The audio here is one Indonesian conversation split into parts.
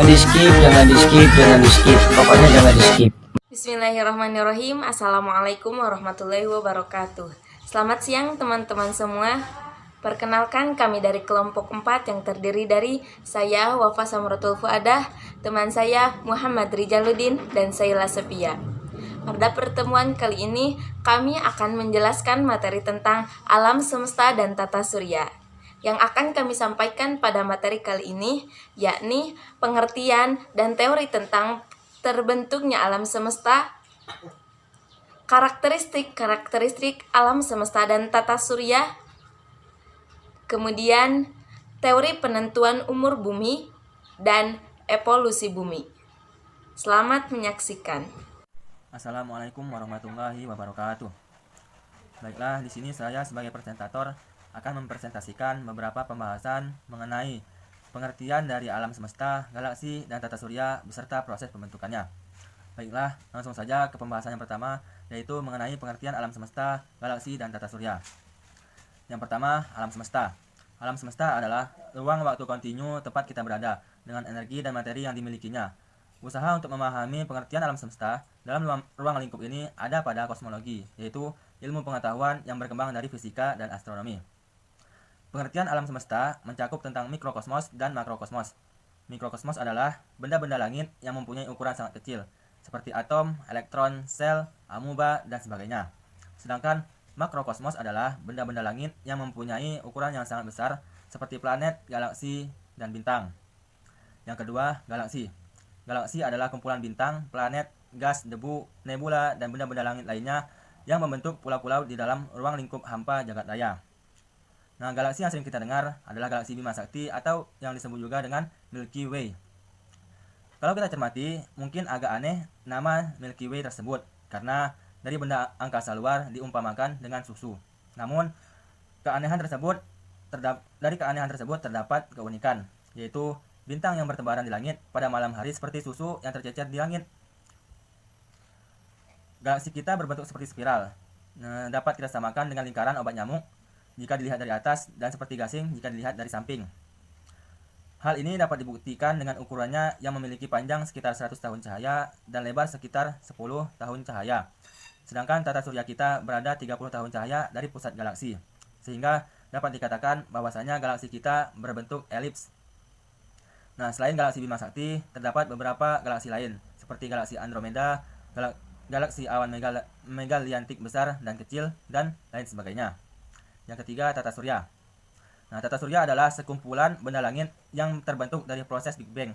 di skip, jangan di skip, jangan di skip, pokoknya jangan di skip. Bismillahirrahmanirrahim. Assalamualaikum warahmatullahi wabarakatuh. Selamat siang teman-teman semua. Perkenalkan, kami dari kelompok 4 yang terdiri dari saya Wafa Samratul Fuadah, teman saya Muhammad Rijaluddin, dan Saila Sepia. Pada pertemuan kali ini kami akan menjelaskan materi tentang alam semesta dan tata surya. Yang akan kami sampaikan pada materi kali ini yakni pengertian dan teori tentang terbentuknya alam semesta, karakteristik alam semesta dan tata surya, kemudian teori penentuan umur bumi dan evolusi bumi. Selamat menyaksikan. Assalamualaikum warahmatullahi wabarakatuh. Baiklah, di sini saya sebagai presentator akan mempresentasikan beberapa pembahasan mengenai pengertian dari alam semesta, galaksi, dan tata surya beserta proses pembentukannya. Baiklah, langsung saja ke pembahasan yang pertama, yaitu mengenai pengertian alam semesta, galaksi, dan tata surya. Yang pertama, alam semesta. Alam semesta adalah ruang waktu kontinu tempat kita berada dengan energi dan materi yang dimilikinya. Usaha untuk memahami pengertian alam semesta dalam ruang lingkup ini ada pada kosmologi, yaitu ilmu pengetahuan yang berkembang dari fisika dan astronomi. Pengertian alam semesta mencakup tentang mikrokosmos dan makrokosmos. Mikrokosmos adalah benda-benda langit yang mempunyai ukuran sangat kecil, seperti atom, elektron, sel, amuba, dan sebagainya. Sedangkan makrokosmos adalah benda-benda langit yang mempunyai ukuran yang sangat besar, seperti planet, galaksi, dan bintang. Yang kedua, galaksi. Galaksi adalah kumpulan bintang, planet, gas, debu, nebula, dan benda-benda langit lainnya yang membentuk pulau-pulau di dalam ruang lingkup hampa jagat raya. Nah, galaksi yang sering kita dengar adalah galaksi Bima Sakti atau yang disebut juga dengan Milky Way. Kalau kita cermati, mungkin agak aneh nama Milky Way tersebut karena dari benda angkasa luar diumpamakan dengan susu. Namun, dari keanehan tersebut terdapat keunikan, yaitu bintang yang bertebaran di langit pada malam hari seperti susu yang tercecer di langit. Galaksi kita berbentuk seperti spiral, dapat kita samakan dengan lingkaran obat nyamuk jika dilihat dari atas dan seperti gasing jika dilihat dari samping. Hal ini dapat dibuktikan dengan ukurannya yang memiliki panjang sekitar 100 tahun cahaya dan lebar sekitar 10 tahun cahaya. Sedangkan tata surya kita berada 30 tahun cahaya dari pusat galaksi, sehingga dapat dikatakan bahwasanya galaksi kita berbentuk elips. Nah, selain galaksi Bima Sakti, terdapat beberapa galaksi lain, seperti galaksi Andromeda, galaksi awan megaliantik besar dan kecil, dan lain sebagainya. Yang ketiga, tata surya. Nah, tata surya adalah sekumpulan benda langit yang terbentuk dari proses Big Bang,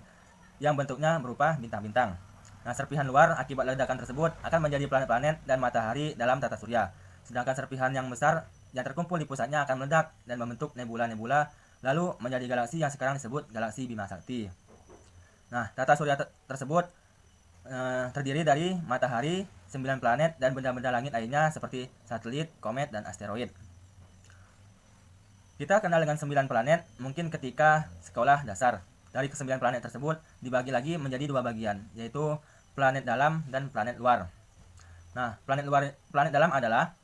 yang bentuknya berupa bintang-bintang. Nah, serpihan luar akibat ledakan tersebut akan menjadi planet-planet dan matahari dalam tata surya. Sedangkan serpihan yang besar yang terkumpul di pusatnya akan meledak dan membentuk nebula-nebula, lalu menjadi galaksi yang sekarang disebut galaksi Bima Sakti. Nah, tata surya tersebut terdiri dari matahari, 9 planet, dan benda-benda langit lainnya seperti satelit, komet, dan asteroid. Kita kenal dengan 9 planet mungkin ketika sekolah dasar. Dari ke-9 planet tersebut dibagi lagi menjadi 2 bagian, yaitu planet dalam dan planet luar. Nah, planet dalam adalah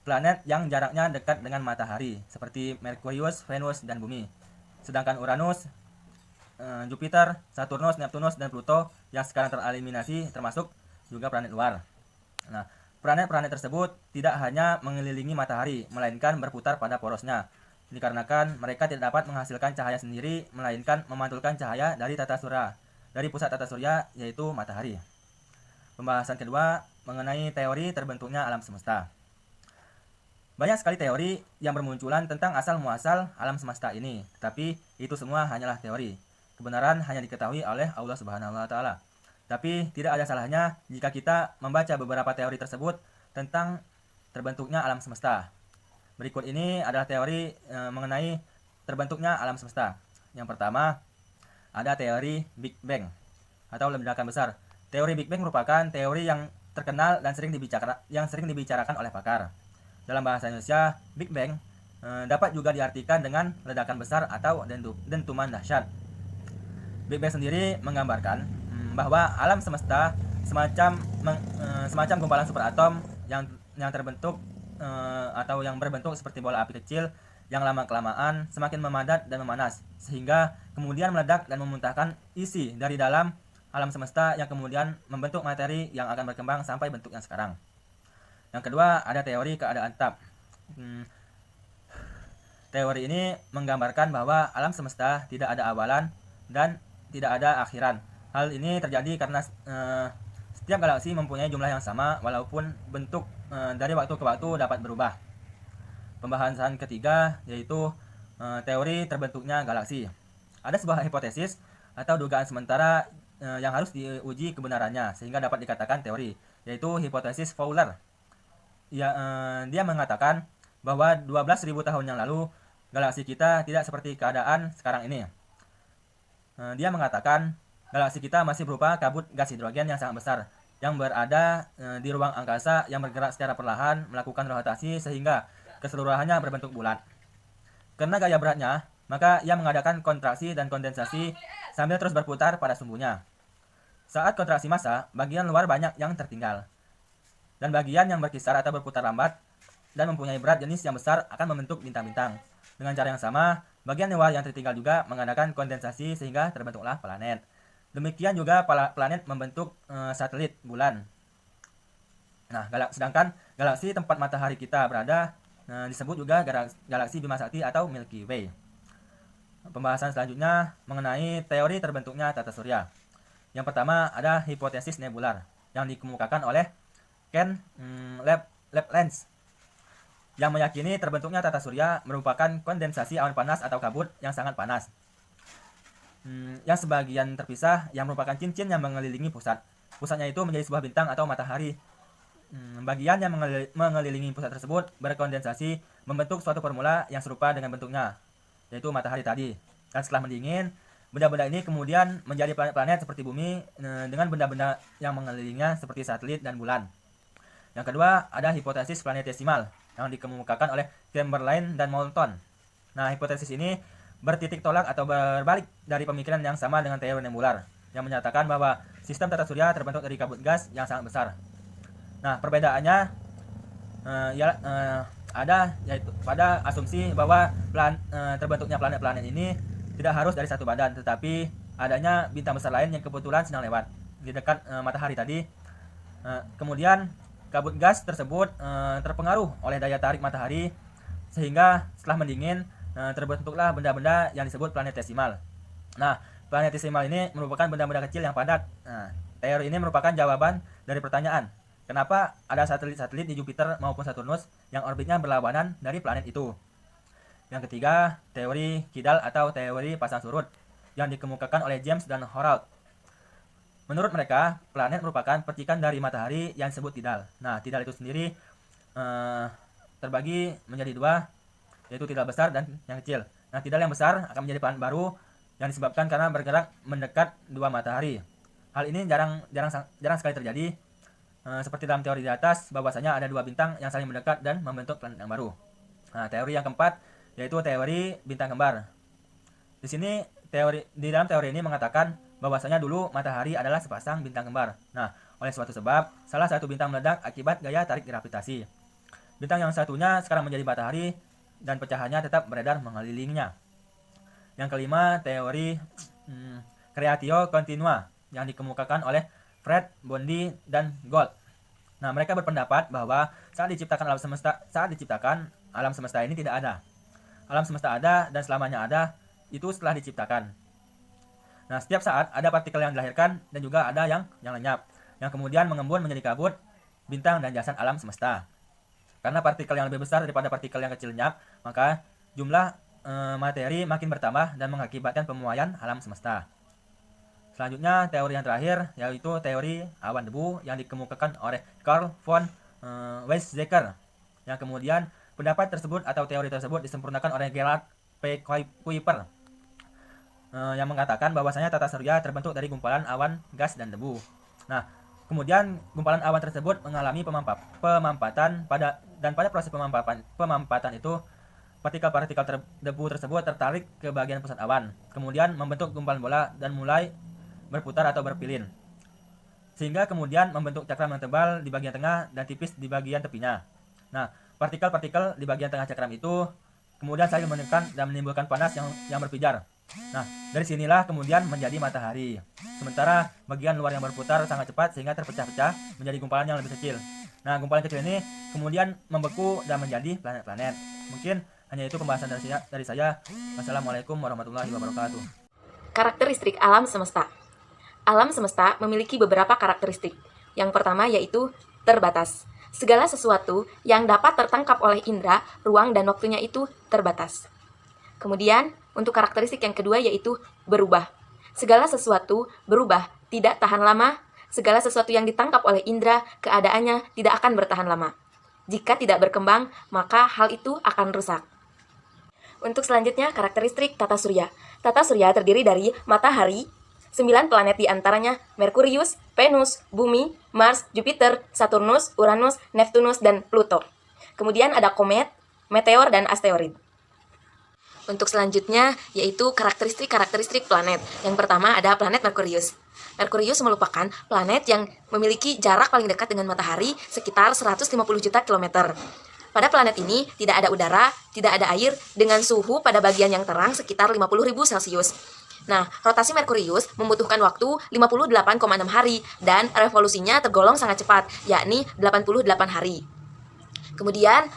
planet yang jaraknya dekat dengan matahari, seperti Merkurius, Venus, dan Bumi. Sedangkan Uranus, Jupiter, Saturnus, Neptunus, dan Pluto yang sekarang tereliminasi termasuk juga planet luar. Nah, planet-planet tersebut tidak hanya mengelilingi matahari, melainkan berputar pada porosnya. Dikarenakan mereka tidak dapat menghasilkan cahaya sendiri, melainkan memantulkan cahaya dari pusat tata surya, yaitu matahari. Pembahasan kedua mengenai teori terbentuknya alam semesta. Banyak sekali teori yang bermunculan tentang asal-muasal alam semesta ini, tetapi itu semua hanyalah teori. Kebenaran hanya diketahui oleh Allah Subhanahu wa Ta'ala. Tapi tidak ada salahnya jika kita membaca beberapa teori tersebut tentang terbentuknya alam semesta. Berikut ini adalah teori mengenai terbentuknya alam semesta. Yang pertama, ada teori Big Bang atau ledakan besar. Teori Big Bang merupakan teori yang terkenal dan sering dibicarakan oleh pakar. Dalam bahasa Indonesia, Big Bang dapat juga diartikan dengan ledakan besar atau dentuman dahsyat. Big Bang sendiri menggambarkan bahwa alam semesta semacam gumpalan superatom yang terbentuk atau yang berbentuk seperti bola api kecil yang lama-kelamaan semakin memadat dan memanas, sehingga kemudian meledak dan memuntahkan isi dari dalam alam semesta yang kemudian membentuk materi yang akan berkembang sampai bentuk yang sekarang. Yang kedua, ada teori keadaan tetap. Teori ini menggambarkan bahwa alam semesta tidak ada awalan dan tidak ada akhiran. Hal ini terjadi karena setiap galaksi mempunyai jumlah yang sama walaupun bentuk dari waktu ke waktu dapat berubah. Pembahasan ketiga yaitu teori terbentuknya galaksi. Ada sebuah hipotesis atau dugaan sementara yang harus diuji kebenarannya sehingga dapat dikatakan teori, yaitu hipotesis Fowler. Dia mengatakan bahwa 12.000 tahun yang lalu galaksi kita tidak seperti keadaan sekarang ini. Dia mengatakan galaksi kita masih berupa kabut gas hidrogen yang sangat besar yang berada di ruang angkasa yang bergerak secara perlahan melakukan rotasi sehingga keseluruhannya berbentuk bulat. Karena gaya beratnya, maka ia mengadakan kontraksi dan kondensasi sambil terus berputar pada sumbunya. Saat kontraksi massa, bagian luar banyak yang tertinggal. Dan bagian yang berkisar atau berputar lambat dan mempunyai berat jenis yang besar akan membentuk bintang-bintang. Dengan cara yang sama, bagian luar yang tertinggal juga mengadakan kondensasi sehingga terbentuklah planet. Demikian juga planet membentuk satelit bulan. Nah, sedangkan galaksi tempat matahari kita berada disebut juga galaksi Bima Sakti atau Milky Way. Pembahasan selanjutnya mengenai teori terbentuknya tata surya. Yang pertama ada hipotesis nebular yang dikemukakan oleh Ken Laplanche yang meyakini terbentuknya tata surya merupakan kondensasi awan panas atau kabut yang sangat panas. Yang sebagian terpisah yang merupakan cincin yang mengelilingi pusat. Pusatnya itu menjadi sebuah bintang atau matahari. Bagian yang mengelilingi pusat tersebut berkondensasi membentuk suatu formula yang serupa dengan bentuknya, yaitu matahari tadi. Dan setelah mendingin, benda-benda ini kemudian menjadi planet-planet seperti bumi dengan benda-benda yang mengelilinginya seperti satelit dan bulan. Yang kedua, ada hipotesis planetesimal yang dikemukakan oleh Chamberlain dan Moulton. Nah, hipotesis ini bertitik tolak atau berbalik dari pemikiran yang sama dengan teori nebular yang menyatakan bahwa sistem tata surya terbentuk dari kabut gas yang sangat besar. Nah, perbedaannya ada yaitu pada asumsi bahwa terbentuknya planet-planet ini tidak harus dari satu badan, tetapi adanya bintang besar lain yang kebetulan sedang lewat di dekat matahari tadi. Kemudian kabut gas tersebut terpengaruh oleh daya tarik matahari sehingga setelah mendingin terbentuklah benda-benda yang disebut planetesimal. Nah, planetesimal ini merupakan benda-benda kecil yang padat. Nah, teori ini merupakan jawaban dari pertanyaan, kenapa ada satelit-satelit di Jupiter maupun Saturnus yang orbitnya berlawanan dari planet itu. Yang ketiga, teori kidal atau teori pasang surut yang dikemukakan oleh James dan Horald. Menurut mereka, planet merupakan percikan dari matahari yang disebut tidal. Nah, tidal itu sendiri terbagi menjadi dua, yaitu tidal besar dan yang kecil. Nah, tidal yang besar akan menjadi planet baru yang disebabkan karena bergerak mendekat dua matahari. Hal ini jarang sekali terjadi. Seperti dalam teori di atas, bahwasanya ada dua bintang yang saling mendekat dan membentuk planet yang baru. Nah, teori yang keempat yaitu teori bintang kembar. Di dalam teori ini mengatakan bahwasanya dulu matahari adalah sepasang bintang kembar. Nah, oleh suatu sebab, salah satu bintang meledak akibat gaya tarik gravitasi. Bintang yang satunya sekarang menjadi matahari dan pecahannya tetap beredar mengelilinginya. Yang kelima, teori creatio continua yang dikemukakan oleh Fred, Bondi, dan Gold. Nah, mereka berpendapat bahwa saat diciptakan alam semesta ini tidak ada. Alam semesta ada dan selamanya ada itu setelah diciptakan. Nah, setiap saat ada partikel yang dilahirkan dan juga ada yang lenyap, yang kemudian mengembun menjadi kabut, bintang, dan jasan alam semesta. Karena partikel yang lebih besar daripada partikel yang kecil lenyap, maka jumlah materi makin bertambah dan mengakibatkan pemuaian alam semesta. Selanjutnya, teori yang terakhir yaitu teori awan debu yang dikemukakan oleh Carl von Weizsäcker. Yang kemudian pendapat tersebut atau teori tersebut disempurnakan oleh Gerard P. Kuiper yang mengatakan bahwasanya tata surya terbentuk dari gumpalan awan, gas, dan debu. Nah, kemudian gumpalan awan tersebut mengalami pemampatan pada proses pemampatan itu partikel-partikel debu tersebut tertarik ke bagian pusat awan, kemudian membentuk gumpalan bola dan mulai berputar atau berpilin, sehingga kemudian membentuk cakram yang tebal di bagian tengah dan tipis di bagian tepinya. Nah, partikel-partikel di bagian tengah cakram itu kemudian saling menekan dan menimbulkan panas yang berpijar. Nah, dari sinilah kemudian menjadi matahari. Sementara bagian luar yang berputar sangat cepat sehingga terpecah-pecah menjadi gumpalan yang lebih kecil. Nah, gumpalan kecil ini kemudian membeku dan menjadi planet-planet. Mungkin hanya itu pembahasan dari saya. Wassalamualaikum warahmatullahi wabarakatuh. Karakteristik alam semesta. Alam semesta memiliki beberapa karakteristik. Yang pertama yaitu terbatas. Segala sesuatu yang dapat tertangkap oleh indera, ruang dan waktunya itu terbatas. Kemudian, untuk karakteristik yang kedua yaitu berubah. Segala sesuatu berubah, tidak tahan lama. Segala sesuatu yang ditangkap oleh indera, keadaannya tidak akan bertahan lama. Jika tidak berkembang, maka hal itu akan rusak. Untuk selanjutnya, karakteristik tata surya. Tata surya terdiri dari matahari, 9 planet diantaranya Merkurius, Venus, Bumi, Mars, Jupiter, Saturnus, Uranus, Neptunus, dan Pluto. Kemudian ada komet, meteor, dan asteroid. Untuk selanjutnya, yaitu karakteristik planet. Yang pertama ada planet Merkurius. Merkurius merupakan planet yang memiliki jarak paling dekat dengan matahari sekitar 150 juta kilometer. Pada planet ini tidak ada udara, tidak ada air, dengan suhu pada bagian yang terang sekitar 50.000 Celcius. Nah, rotasi Merkurius membutuhkan waktu 58,6 hari dan revolusinya tergolong sangat cepat, yakni 88 hari. Kemudian,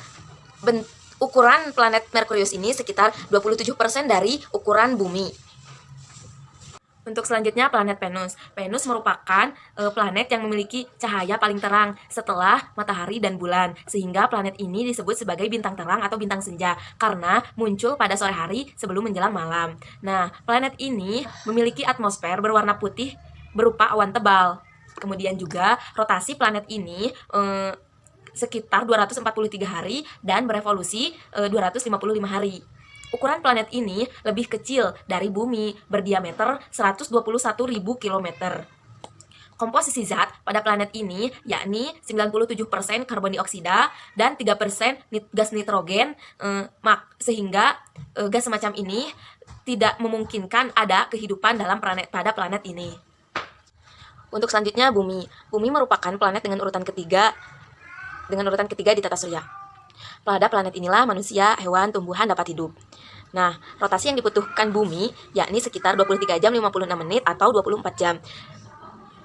ukuran planet Merkurius ini sekitar 27% dari ukuran bumi. Untuk selanjutnya planet Venus. Venus merupakan planet yang memiliki cahaya paling terang setelah matahari dan bulan. Sehingga planet ini disebut sebagai bintang terang atau bintang senja karena muncul pada sore hari sebelum menjelang malam. Nah, planet ini memiliki atmosfer berwarna putih berupa awan tebal. Kemudian juga rotasi planet ini sekitar 243 hari dan berevolusi 255 hari. Ukuran planet ini lebih kecil dari bumi, berdiameter 121.000 km. Komposisi zat pada planet ini yakni 97% karbon dioksida dan 3% gas nitrogen, sehingga gas semacam ini tidak memungkinkan ada kehidupan pada planet ini. Untuk selanjutnya bumi. Bumi merupakan planet dengan urutan ketiga di tata surya. Pada planet inilah manusia, hewan, tumbuhan dapat hidup. Nah, rotasi yang dibutuhkan bumi yakni sekitar 23 jam 56 menit atau 24 jam.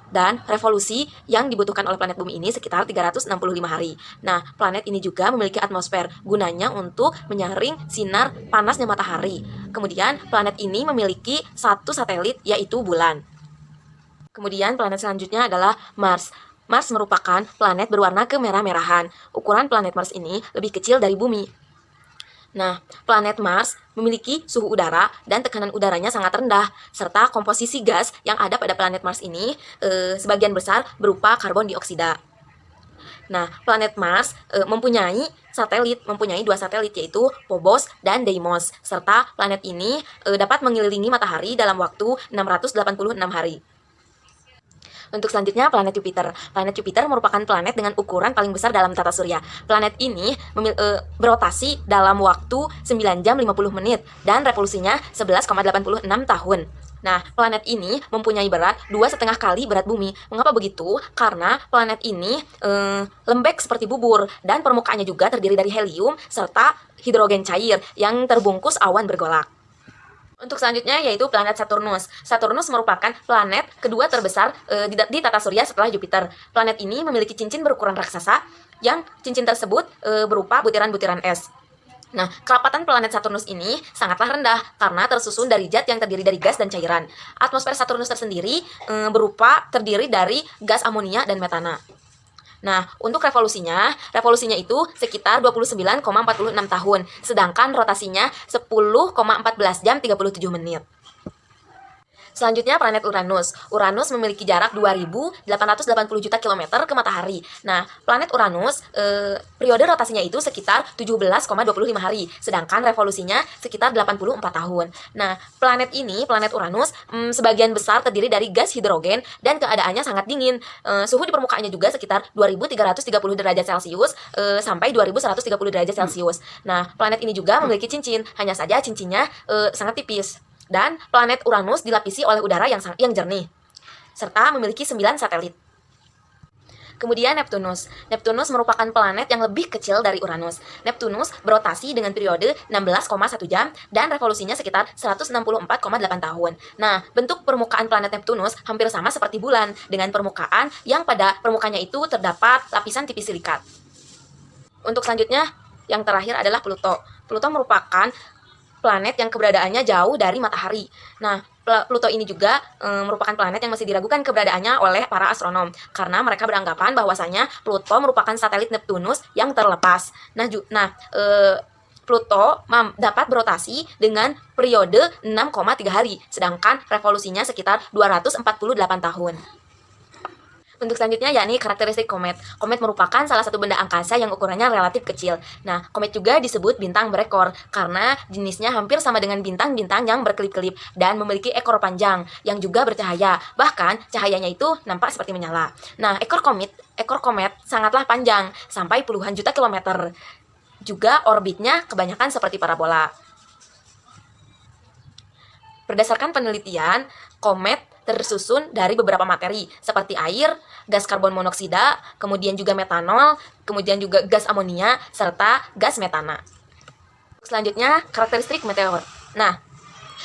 Dan revolusi yang dibutuhkan oleh planet bumi ini sekitar 365 hari. Nah, planet ini juga memiliki atmosfer gunanya untuk menyaring sinar panasnya matahari. Kemudian, planet ini memiliki satu satelit yaitu bulan. Kemudian, planet selanjutnya adalah Mars. Mars merupakan planet berwarna kemerah-merahan. Ukuran planet Mars ini lebih kecil dari bumi. Nah, planet Mars memiliki suhu udara dan tekanan udaranya sangat rendah, serta komposisi gas yang ada pada planet Mars ini sebagian besar berupa karbon dioksida. Nah, planet Mars mempunyai dua satelit yaitu Phobos dan Deimos, serta planet ini dapat mengelilingi matahari dalam waktu 686 hari. Untuk selanjutnya planet Jupiter. Planet Jupiter merupakan planet dengan ukuran paling besar dalam tata surya. Planet ini berotasi dalam waktu 9 jam 50 menit dan revolusinya 11,86 tahun. Nah, planet ini mempunyai berat 2,5 kali berat bumi. Mengapa begitu? Karena planet ini lembek seperti bubur dan permukaannya juga terdiri dari helium serta hidrogen cair yang terbungkus awan bergolak. Untuk selanjutnya yaitu planet Saturnus. Saturnus merupakan planet kedua terbesar di tata surya setelah Jupiter. Planet ini memiliki cincin berukuran raksasa yang cincin tersebut berupa butiran-butiran es. Nah, kerapatan planet Saturnus ini sangatlah rendah karena tersusun dari zat yang terdiri dari gas dan cairan. Atmosfer Saturnus tersendiri terdiri dari gas amonia dan metana. Nah, untuk revolusinya itu sekitar 29,46 tahun, sedangkan rotasinya 10,14 jam 37 menit. Selanjutnya planet Uranus. Uranus memiliki jarak 2.880 juta kilometer ke matahari. Nah, planet Uranus periode rotasinya itu sekitar 17,25 hari, sedangkan revolusinya sekitar 84 tahun. Nah, planet Uranus sebagian besar terdiri dari gas hidrogen dan keadaannya sangat dingin. Suhu di permukaannya juga sekitar 2.330 derajat Celcius sampai 2.130 derajat Celcius. Nah, planet ini juga memiliki cincin, hanya saja cincinnya sangat tipis. Dan planet Uranus dilapisi oleh udara yang jernih, serta memiliki 9 satelit. Kemudian Neptunus. Neptunus merupakan planet yang lebih kecil dari Uranus. Neptunus berotasi dengan periode 16,1 jam dan revolusinya sekitar 164,8 tahun. Nah, bentuk permukaan planet Neptunus hampir sama seperti bulan dengan permukaan yang pada permukaannya itu terdapat lapisan tipis silikat. Untuk selanjutnya, yang terakhir adalah Pluto. Pluto merupakan planet yang keberadaannya jauh dari matahari. Nah, Pluto ini juga merupakan planet yang masih diragukan keberadaannya oleh para astronom karena mereka beranggapan bahwasanya Pluto merupakan satelit Neptunus yang terlepas. Pluto dapat berotasi dengan periode 6,3 hari, sedangkan revolusinya sekitar 248 tahun. Untuk selanjutnya yakni karakteristik komet. Komet merupakan salah satu benda angkasa yang ukurannya relatif kecil. Nah, komet juga disebut bintang berekor karena jenisnya hampir sama dengan bintang-bintang yang berkelip-kelip dan memiliki ekor panjang yang juga bercahaya. Bahkan cahayanya itu nampak seperti menyala. Nah, ekor komet sangatlah panjang, sampai puluhan juta kilometer. Juga orbitnya kebanyakan seperti parabola. Berdasarkan penelitian, komet tersusun dari beberapa materi seperti air, gas karbon monoksida, kemudian juga metanol, kemudian juga gas amonia, serta gas metana. Selanjutnya, karakteristik meteor. Nah,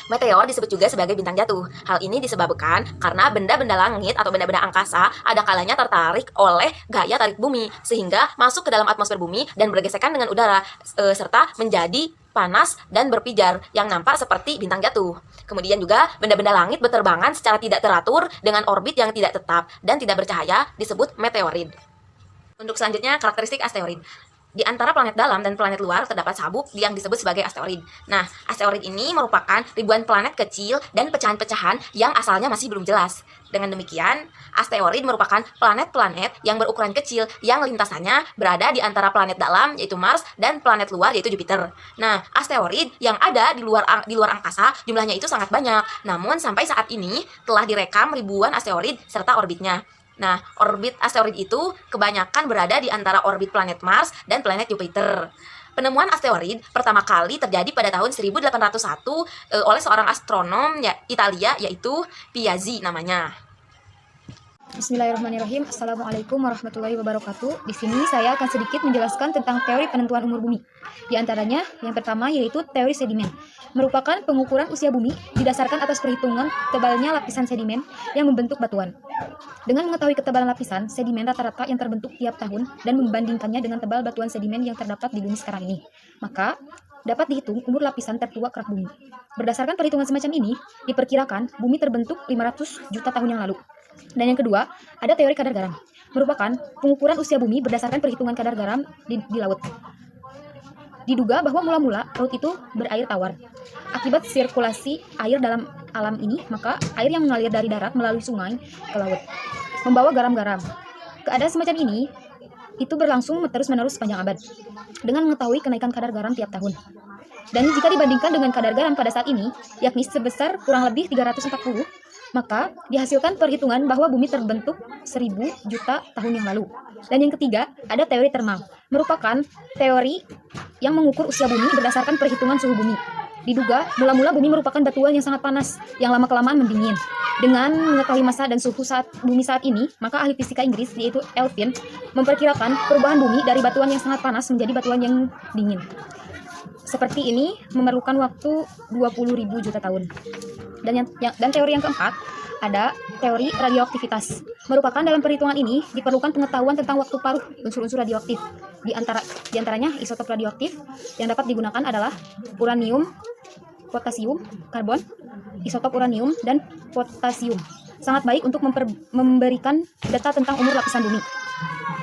meteor disebut juga sebagai bintang jatuh. Hal ini disebabkan karena benda-benda langit atau benda-benda angkasa ada kalanya tertarik oleh gaya tarik bumi sehingga masuk ke dalam atmosfer bumi dan bergesekan dengan udara serta menjadi panas dan berpijar yang nampak seperti bintang jatuh. Kemudian juga benda-benda langit berterbangan secara tidak teratur dengan orbit yang tidak tetap dan tidak bercahaya disebut meteorid. Untuk selanjutnya karakteristik asteroid. Di antara planet dalam dan planet luar terdapat sabuk yang disebut sebagai asteroid. Nah, asteroid ini merupakan ribuan planet kecil dan pecahan-pecahan yang asalnya masih belum jelas. Dengan demikian, asteroid merupakan planet-planet yang berukuran kecil yang lintasannya berada di antara planet dalam yaitu Mars dan planet luar yaitu Jupiter. Nah, asteroid yang ada di luar angkasa jumlahnya itu sangat banyak. Namun sampai saat ini telah direkam ribuan asteroid serta orbitnya. Nah, orbit asteroid itu kebanyakan berada di antara orbit planet Mars dan planet Jupiter. Penemuan asteroid pertama kali terjadi pada tahun 1801 oleh seorang astronom Italia yaitu Piazzi namanya. Bismillahirrahmanirrahim. Assalamualaikum warahmatullahi wabarakatuh. Di sini saya akan sedikit menjelaskan tentang teori penentuan umur bumi. Di antaranya, yang pertama yaitu teori sedimen. Merupakan pengukuran usia bumi didasarkan atas perhitungan tebalnya lapisan sedimen yang membentuk batuan. Dengan mengetahui ketebalan lapisan sedimen rata-rata yang terbentuk tiap tahun dan membandingkannya dengan tebal batuan sedimen yang terdapat di bumi sekarang ini, maka dapat dihitung umur lapisan tertua kerak bumi. Berdasarkan perhitungan semacam ini, diperkirakan bumi terbentuk 500 juta tahun yang lalu. Dan yang kedua, ada teori kadar garam. Merupakan pengukuran usia bumi berdasarkan perhitungan kadar garam di laut. Diduga bahwa mula-mula laut itu berair tawar. Akibat sirkulasi air dalam alam ini, maka air yang mengalir dari darat melalui sungai ke laut membawa garam-garam. Keadaan semacam ini itu berlangsung terus-menerus sepanjang abad dengan mengetahui kenaikan kadar garam tiap tahun. Dan jika dibandingkan dengan kadar garam pada saat ini, yakni sebesar kurang lebih 340, maka dihasilkan perhitungan bahwa bumi terbentuk 1000 juta tahun yang lalu. Dan yang ketiga, ada teori termal. Merupakan teori yang mengukur usia bumi berdasarkan perhitungan suhu bumi. Diduga, mula-mula bumi merupakan batuan yang sangat panas, yang lama-kelamaan mendingin. Dengan mengetahui masa dan suhu bumi saat ini, maka ahli fisika Inggris, yaitu Elvin, memperkirakan perubahan bumi dari batuan yang sangat panas menjadi batuan yang dingin. Seperti ini memerlukan waktu 20.000 juta tahun. Dan teori yang keempat, ada teori radioaktivitas. Merupakan dalam perhitungan ini diperlukan pengetahuan tentang waktu paruh unsur-unsur radioaktif. Di antaranya isotop radioaktif yang dapat digunakan adalah uranium, potasium, karbon, isotop uranium, dan potasium. Sangat baik untuk memberikan data tentang umur lapisan bumi.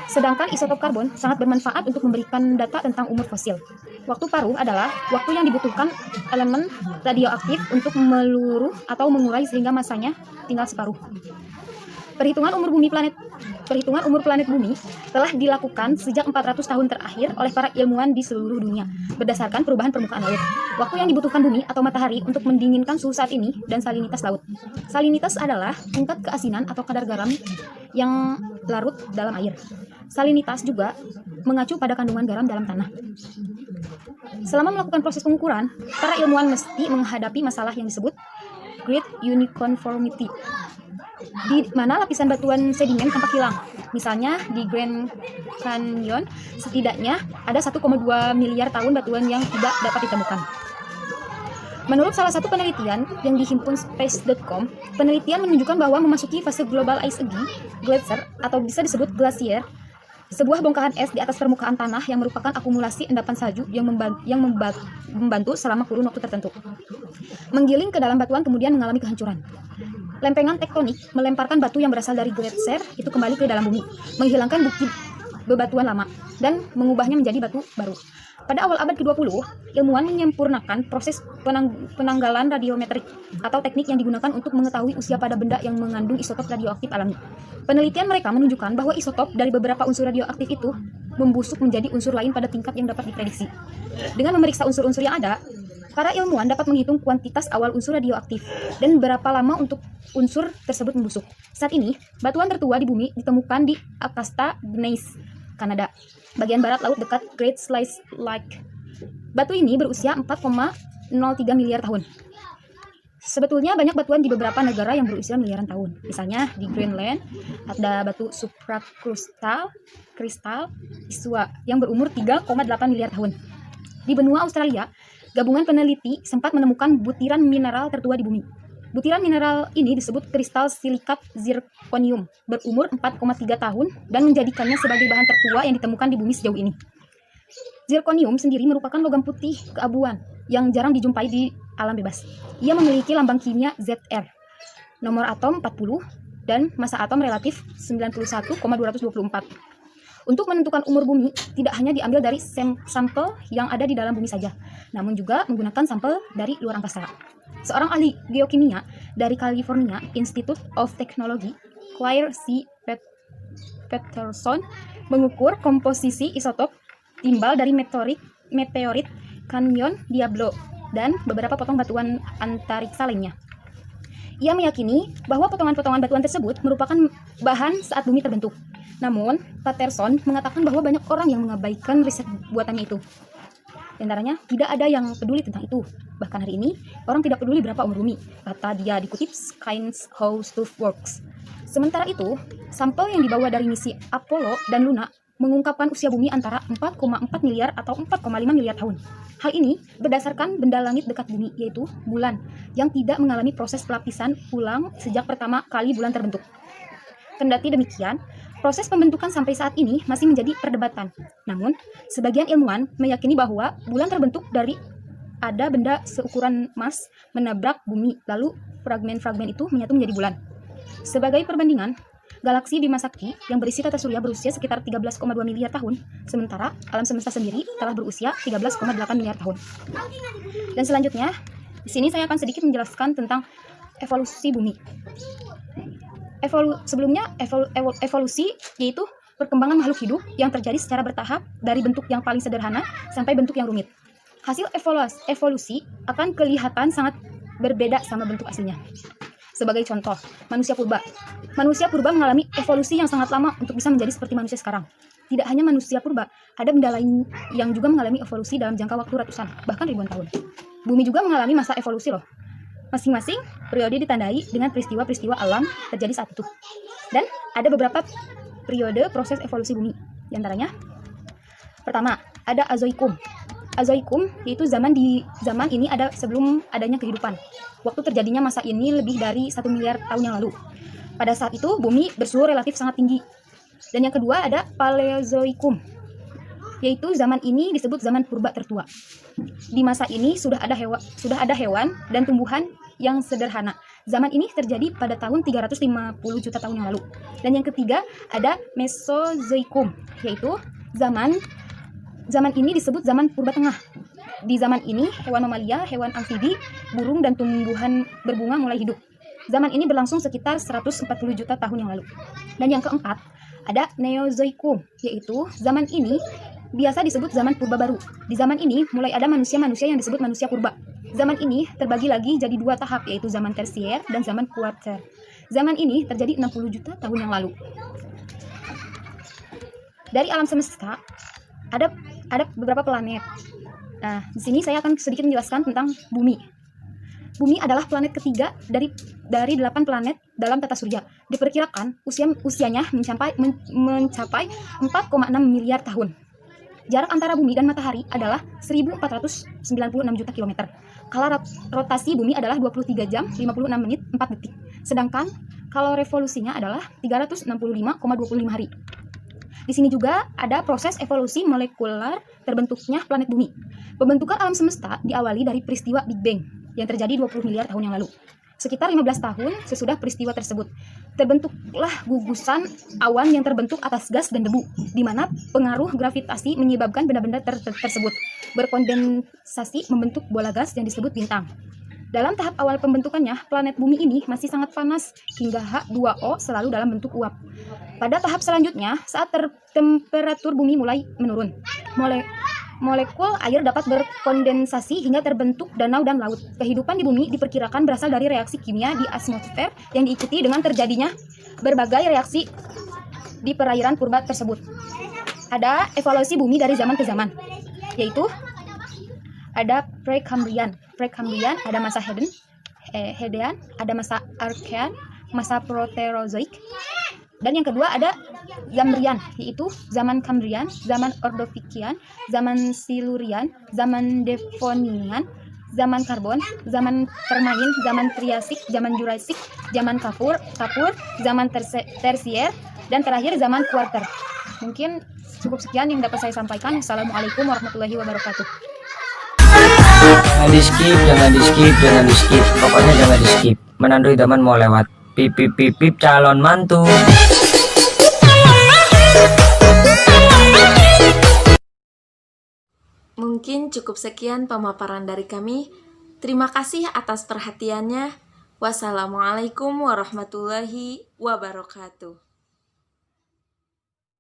Sedangkan isotop karbon sangat bermanfaat untuk memberikan data tentang umur fosil. Waktu paruh adalah waktu yang dibutuhkan elemen radioaktif untuk meluruh atau mengurai sehingga masanya tinggal separuh. Perhitungan umur planet bumi telah dilakukan sejak 400 tahun terakhir oleh para ilmuwan di seluruh dunia berdasarkan perubahan permukaan laut. Waktu yang dibutuhkan bumi atau matahari untuk mendinginkan suhu saat ini dan salinitas laut. Salinitas adalah tingkat keasinan atau kadar garam yang larut dalam air. Salinitas juga mengacu pada kandungan garam dalam tanah. Selama melakukan proses pengukuran, para ilmuwan mesti menghadapi masalah yang disebut Great Uniconformity. di mana lapisan batuan sedimen tampak hilang. Misalnya di Grand Canyon setidaknya ada 1,2 miliar tahun batuan yang tidak dapat ditemukan. Menurut salah satu penelitian yang dihimpun space.com, penelitian menunjukkan bahwa memasuki fase global ice age, glacier atau bisa disebut glasier, sebuah bongkahan es di atas permukaan tanah yang merupakan akumulasi endapan salju yang membantu selama kurun waktu tertentu. Menggiling ke dalam batuan kemudian mengalami kehancuran. Lempengan tektonik melemparkan batu yang berasal dari glacier itu kembali ke dalam bumi, menghilangkan bukti bebatuan lama dan mengubahnya menjadi batu baru. Pada awal abad ke-20, ilmuwan menyempurnakan proses penanggalan radiometrik atau teknik yang digunakan untuk mengetahui usia pada benda yang mengandung isotop radioaktif alami. Penelitian mereka menunjukkan bahwa isotop dari beberapa unsur radioaktif itu membusuk menjadi unsur lain pada tingkat yang dapat diprediksi. Dengan memeriksa unsur-unsur yang ada, para ilmuwan dapat menghitung kuantitas awal unsur radioaktif dan berapa lama untuk unsur tersebut membusuk. Saat ini, batuan tertua di bumi ditemukan di Akasta Gneiss, Kanada, bagian barat laut dekat Great Slice Lake. Batu ini berusia 4,03 miliar tahun. Sebetulnya banyak batuan di beberapa negara yang berusia miliaran tahun. Misalnya di Greenland ada batu supracrustal Isua yang berumur 3,8 miliar tahun. Di benua Australia, gabungan peneliti sempat menemukan butiran mineral tertua di bumi. Butiran mineral ini disebut kristal silikat zirconium, berumur 4,3 tahun dan menjadikannya sebagai bahan tertua yang ditemukan di bumi sejauh ini. Zirconium sendiri merupakan logam putih keabuan yang jarang dijumpai di alam bebas. Ia memiliki lambang kimia Zr, nomor atom 40, dan massa atom relatif 91,224. Untuk menentukan umur bumi, tidak hanya diambil dari sampel yang ada di dalam bumi saja, namun juga menggunakan sampel dari luar angkasa. Seorang ahli geokimia dari California Institute of Technology, Claire C. Peterson, mengukur komposisi isotop timbal dari meteorit Canyon Diablo dan beberapa potong batuan antariksa lainnya. Ia meyakini bahwa potongan-potongan batuan tersebut merupakan bahan saat bumi terbentuk. Namun, Patterson mengatakan bahwa banyak orang yang mengabaikan riset buatannya itu. Di antaranya, tidak ada yang peduli tentang itu. Bahkan hari ini, orang tidak peduli berapa umur bumi, kata dia dikutip Science How Stuff Works. Sementara itu, sampel yang dibawa dari misi Apollo dan Luna mengungkapkan usia bumi antara 4,4 miliar atau 4,5 miliar tahun. Hal ini berdasarkan benda langit dekat bumi, yaitu bulan, yang tidak mengalami proses pelapisan ulang sejak pertama kali bulan terbentuk. Kendati demikian, proses pembentukan sampai saat ini masih menjadi perdebatan. Namun, sebagian ilmuwan meyakini bahwa bulan terbentuk dari ada benda seukuran Mars menabrak bumi, lalu fragmen-fragmen itu menyatu menjadi bulan. Sebagai perbandingan, galaksi Bima Sakti yang berisi tata surya berusia sekitar 13,2 miliar tahun, sementara alam semesta sendiri telah berusia 13,8 miliar tahun. Dan selanjutnya, di sini saya akan sedikit menjelaskan tentang evolusi bumi. Evolusi yaitu perkembangan makhluk hidup yang terjadi secara bertahap dari bentuk yang paling sederhana sampai bentuk yang rumit. Hasil evolusi akan kelihatan sangat berbeda sama bentuk aslinya. Sebagai contoh, manusia purba. Manusia purba mengalami evolusi yang sangat lama untuk bisa menjadi seperti manusia sekarang. Tidak hanya manusia purba, ada benda lain yang juga mengalami evolusi dalam jangka waktu ratusan, bahkan ribuan tahun. Bumi juga mengalami masa evolusi loh. Masing-masing periode ditandai dengan peristiwa-peristiwa alam terjadi saat itu. Dan ada beberapa periode proses evolusi bumi. Di antaranya, pertama, ada Azoikum. Azoikum yaitu zaman ini ada sebelum adanya kehidupan. Waktu terjadinya masa ini lebih dari 1 miliar tahun yang lalu. Pada saat itu, bumi bersuhu relatif sangat tinggi. Dan yang kedua ada Paleozoikum, yaitu zaman ini disebut zaman purba tertua. Di masa ini sudah ada hewan dan tumbuhan yang sederhana. Zaman ini terjadi pada tahun 350 juta tahun yang lalu. Dan yang ketiga ada Mesozoikum, yaitu zaman ini disebut zaman purba tengah. Di zaman ini hewan mamalia, hewan amfibi, burung dan tumbuhan berbunga mulai hidup. Zaman ini berlangsung sekitar 140 juta tahun yang lalu. Dan yang keempat ada Neozoikum, yaitu zaman ini biasa disebut zaman purba baru. Di zaman ini mulai ada manusia-manusia yang disebut manusia purba. Zaman ini terbagi lagi jadi 2 tahap, yaitu zaman tersier dan zaman kuarter. Zaman ini terjadi 60 juta tahun yang lalu. Dari alam semesta ada beberapa planet. Nah, di sini saya akan sedikit menjelaskan tentang bumi. Bumi adalah planet ketiga dari 8 planet dalam tata surya. Diperkirakan usianya mencapai 4,6 miliar tahun. Jarak antara bumi dan matahari adalah 1496 juta kilometer. Kala rotasi bumi adalah 23 jam 56 menit 4 detik. Sedangkan kalau revolusinya adalah 365,25 hari. Di sini juga ada proses evolusi molekular terbentuknya planet bumi. Pembentukan alam semesta diawali dari peristiwa Big Bang yang terjadi 20 miliar tahun yang lalu. Sekitar 15 tahun sesudah peristiwa tersebut, terbentuklah gugusan awan yang terbentuk atas gas dan debu, di mana pengaruh gravitasi menyebabkan benda-benda tersebut berkondensasi membentuk bola gas yang disebut bintang. Dalam tahap awal pembentukannya, planet bumi ini masih sangat panas hingga H2O selalu dalam bentuk uap. Pada tahap selanjutnya, saat temperatur bumi mulai menurun, molekul air dapat berkondensasi hingga terbentuk danau dan laut. Kehidupan di bumi diperkirakan berasal dari reaksi kimia di atmosfer yang diikuti dengan terjadinya berbagai reaksi di perairan purba tersebut. Ada evolusi bumi dari zaman ke zaman, yaitu ada Precambrian, ada masa Hadean, ada masa Archean, masa Proterozoik. Dan yang kedua ada Zambrian, yaitu zaman Cambrian, zaman Ordovician, zaman Silurian, zaman Devonian, zaman Karbon, zaman Permain, zaman Triasik, zaman Jurassic, zaman Kapur, zaman Tersier, dan terakhir zaman Quarter. Mungkin cukup sekian yang dapat saya sampaikan. Assalamualaikum warahmatullahi wabarakatuh. Jangan di skip, pokoknya jangan di skip. Menandu idaman mau lewat. Pip calon mantu. Mungkin cukup sekian pemaparan dari kami. Terima kasih atas perhatiannya. Wassalamualaikum warahmatullahi wabarakatuh.